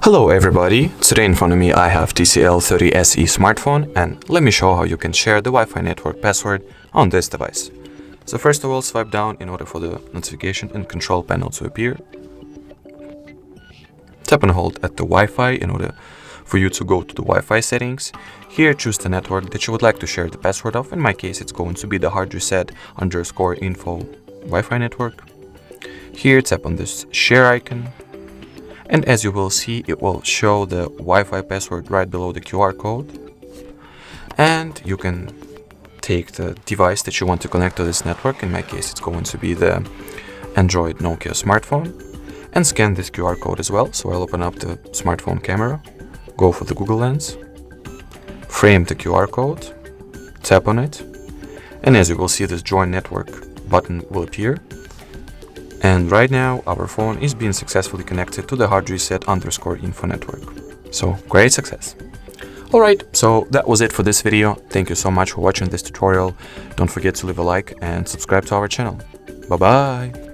Hello everybody, today in front of me I have TCL 30 SE smartphone, and let me show how you can share the Wi-Fi network password on this device. So first of all, swipe down in order for the notification and control panel to appear. Tap and hold at the Wi-Fi in order for you to go to the Wi-Fi settings. Here choose the network that you would like to share the password of. In my case it's going to be the HardReset.Info Wi-Fi network. Here tap on this share icon. And as you will see, it will show the Wi-Fi password right below the QR code. And you can take the device that you want to connect to this network. In my case, it's going to be the Android Nokia smartphone. And scan this QR code as well. So I'll open up the smartphone camera, go for the Google Lens, frame the QR code, tap on it. And as you will see, this Join Network button will appear. And right now our phone is being successfully connected to the HardReset_Info network. So great success. Alright, so that was it for this video. Thank you so much for watching this tutorial. Don't forget to leave a like and subscribe to our channel. Bye bye.